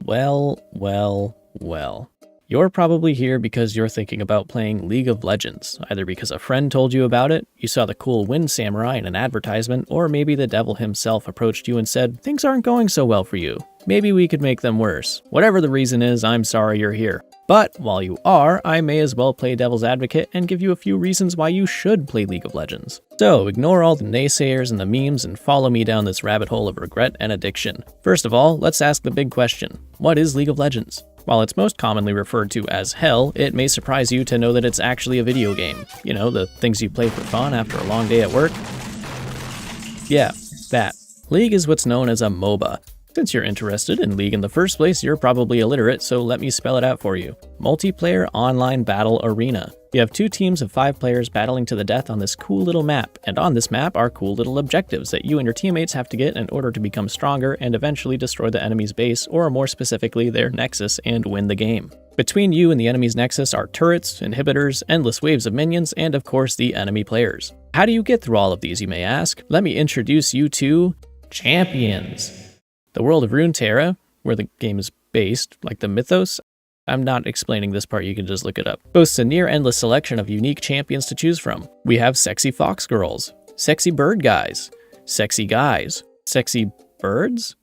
Well. You're probably here because you're thinking about playing League of Legends, either because a friend told you about it, you saw the cool Wind Samurai in an advertisement, or maybe the devil himself approached you and said, things aren't going so well for you. Maybe we could make them worse. Whatever the reason is, I'm sorry you're here. But while you are, I may as well play devil's advocate and give you a few reasons why you should play League of Legends. So ignore all the naysayers and the memes and follow me down this rabbit hole of regret and addiction. First of all, let's ask the big question. What is League of Legends? While it's most commonly referred to as hell, it may surprise you to know that it's actually a video game. You know, the things you play for fun after a long day at work. Yeah, that. League is what's known as a MOBA. Since you're interested in League in the first place, you're probably illiterate, so let me spell it out for you. Multiplayer Online Battle Arena. You have 2 teams of 5 players battling to the death on this cool little map, and on this map are cool little objectives that you and your teammates have to get in order to become stronger and eventually destroy the enemy's base, or more specifically their nexus, and win the game. Between you and the enemy's nexus are turrets, inhibitors, endless waves of minions, and of course the enemy players. How do you get through all of these, you may ask? Let me introduce you to champions. The world of Runeterra, where the game is based, like the mythos, I'm not explaining this part, you can just look it up, boasts a near-endless selection of unique champions to choose from. We have sexy fox girls, sexy bird guys, sexy birds?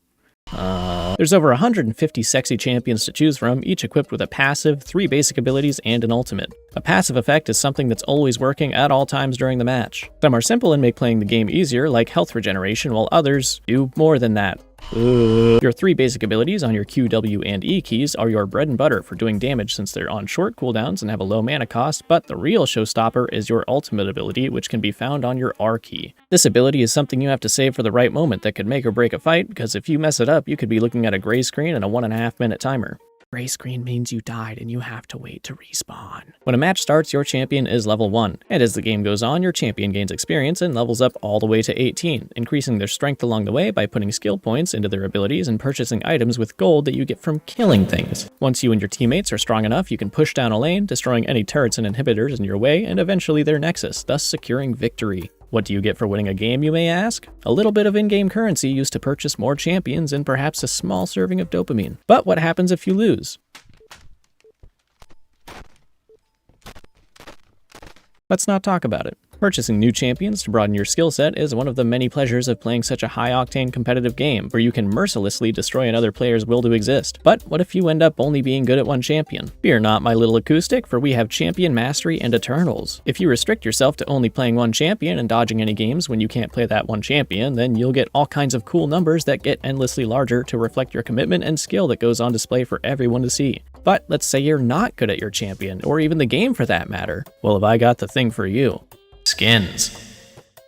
There's over 150 sexy champions to choose from, each equipped with a passive, 3 basic abilities, and an ultimate. A passive effect is something that's always working at all times during the match. Some are simple and make playing the game easier, like health regeneration, while others do more than that. Your 3 basic abilities on your Q, W, and E keys are your bread and butter for doing damage since they're on short cooldowns and have a low mana cost, but the real showstopper is your ultimate ability, which can be found on your R key. This ability is something you have to save for the right moment that could make or break a fight, because if you mess it up, you could be looking at a gray screen and a 1.5 minute timer. Gray screen means you died and you have to wait to respawn. When a match starts, your champion is level 1, and as the game goes on, your champion gains experience and levels up all the way to 18, increasing their strength along the way by putting skill points into their abilities and purchasing items with gold that you get from killing things. Once you and your teammates are strong enough, you can push down a lane, destroying any turrets and inhibitors in your way, and eventually their nexus, thus securing victory. What do you get for winning a game, you may ask? A little bit of in-game currency used to purchase more champions and perhaps a small serving of dopamine. But what happens if you lose? Let's not talk about it. Purchasing new champions to broaden your skill set is one of the many pleasures of playing such a high-octane competitive game, where you can mercilessly destroy another player's will to exist. But what if you end up only being good at one champion? Fear not, my little acoustic, for we have Champion Mastery and Eternals. If you restrict yourself to only playing one champion and dodging any games when you can't play that one champion, then you'll get all kinds of cool numbers that get endlessly larger to reflect your commitment and skill that goes on display for everyone to see. But let's say you're not good at your champion, or even the game for that matter. Well, have I got the thing for you. Skins.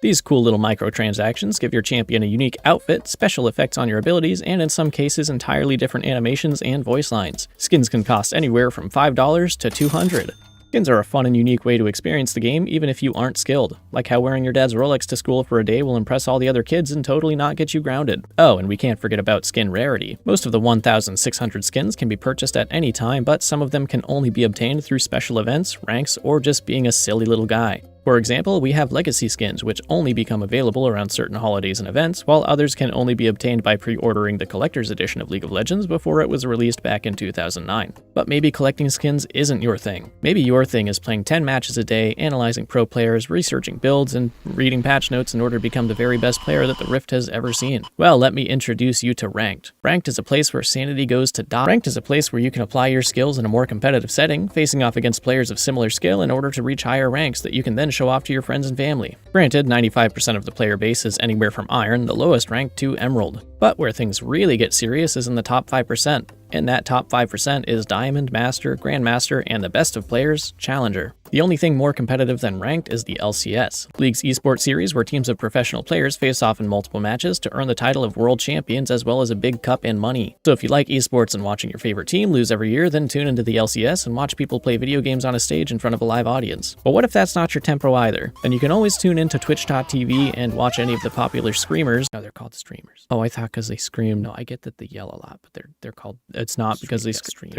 These cool little microtransactions give your champion a unique outfit, special effects on your abilities, and in some cases entirely different animations and voice lines. Skins can cost anywhere from $5 to $200. Skins are a fun and unique way to experience the game even if you aren't skilled, like how wearing your dad's Rolex to school for a day will impress all the other kids and totally not get you grounded. Oh, and we can't forget about skin rarity. Most of the 1,600 skins can be purchased at any time, but some of them can only be obtained through special events, ranks, or just being a silly little guy. For example, we have legacy skins, which only become available around certain holidays and events, while others can only be obtained by pre-ordering the collector's edition of League of Legends before it was released back in 2009. But maybe collecting skins isn't your thing. Maybe your thing is playing 10 matches a day, analyzing pro players, researching builds, and reading patch notes in order to become the very best player that the Rift has ever seen. Well, let me introduce you to Ranked. Ranked is a place where sanity goes to die. Ranked is a place where you can apply your skills in a more competitive setting, facing off against players of similar skill in order to reach higher ranks that you can then show off to your friends and family. Granted, 95% of the player base is anywhere from Iron, the lowest rank, to Emerald. But where things really get serious is in the top 5%. And that top 5% is Diamond, Master, Grandmaster, and the best of players, Challenger. The only thing more competitive than Ranked is the LCS, League's esports series where teams of professional players face off in multiple matches to earn the title of World Champions as well as a big cup and money. So if you like esports and watching your favorite team lose every year, then tune into the LCS and watch people play video games on a stage in front of a live audience. But what if that's not your tempo either? Then you can always tune into twitch.tv and watch any of the popular streamers. No, they're called streamers. Oh, I thought because they scream. No, I get that they yell a lot, but they're called... It's not because they scream.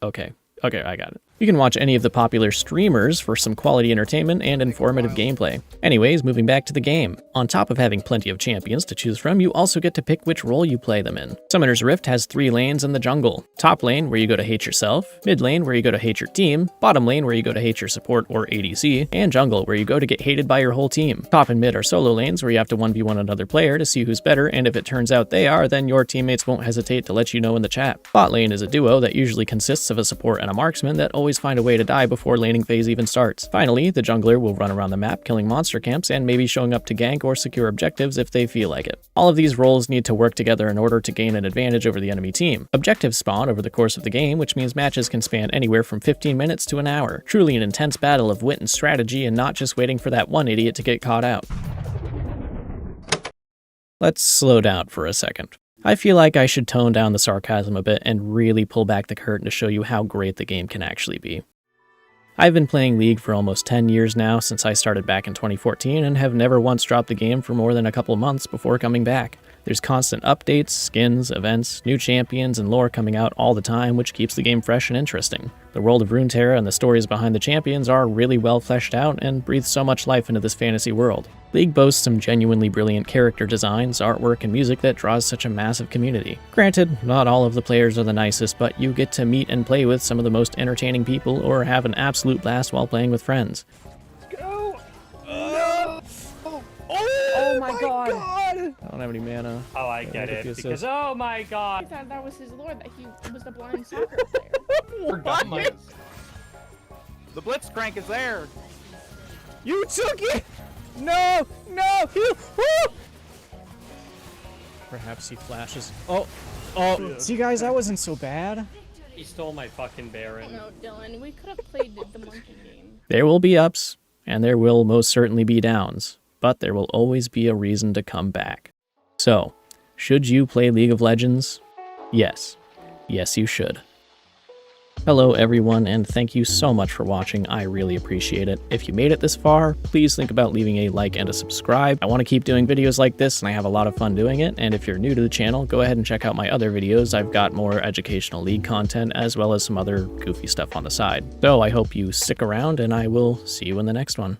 Okay, I got it. You can watch any of the popular streamers for some quality entertainment and informative gameplay. Anyways, moving back to the game. On top of having plenty of champions to choose from, you also get to pick which role you play them in. Summoner's Rift has 3 lanes in the jungle. Top lane, where you go to hate yourself, mid lane, where you go to hate your team, bottom lane, where you go to hate your support or ADC, and jungle, where you go to get hated by your whole team. Top and mid are solo lanes, where you have to 1v1 another player to see who's better, and if it turns out they are, then your teammates won't hesitate to let you know in the chat. Bot lane is a duo that usually consists of a support and a marksman that always find a way to die before laning phase even starts. Finally, the jungler will run around the map killing monster camps and maybe showing up to gank or secure objectives if they feel like it. All of these roles need to work together in order to gain an advantage over the enemy team. Objectives spawn over the course of the game, which means matches can span anywhere from 15 minutes to an hour. Truly an intense battle of wit and strategy, and not just waiting for that one idiot to get caught out. Let's slow down for a second. I feel like I should tone down the sarcasm a bit and really pull back the curtain to show you how great the game can actually be. I've been playing League for almost 10 years now, since I started back in 2014, and have never once dropped the game for more than a couple months before coming back. There's constant updates, skins, events, new champions, and lore coming out all the time, which keeps the game fresh and interesting. The world of Runeterra and the stories behind the champions are really well fleshed out and breathe so much life into this fantasy world. League boasts some genuinely brilliant character designs, artwork, and music that draws such a massive community. Granted, not all of the players are the nicest, but you get to meet and play with some of the most entertaining people or have an absolute blast while playing with friends. Go! No! Oh my god! I don't have any mana. Oh, I get it. Because, oh my god! I thought that was his lord, that he was the blind soccer player. Forgot my... The Blitzcrank is there! You took it! No! No! Woo! Perhaps he flashes. Oh, see guys, that wasn't so bad. He stole my fucking Baron. No, Dylan, we could have played the monkey game. There will be ups, and there will most certainly be downs, but there will always be a reason to come back. So, should you play League of Legends? Yes. Yes, you should. Hello everyone, and thank you so much for watching. I really appreciate it. If you made it this far, please think about leaving a like and a subscribe. I want to keep doing videos like this, and I have a lot of fun doing it, and if you're new to the channel, go ahead and check out my other videos. I've got more educational League content, as well as some other goofy stuff on the side. So I hope you stick around, and I will see you in the next one.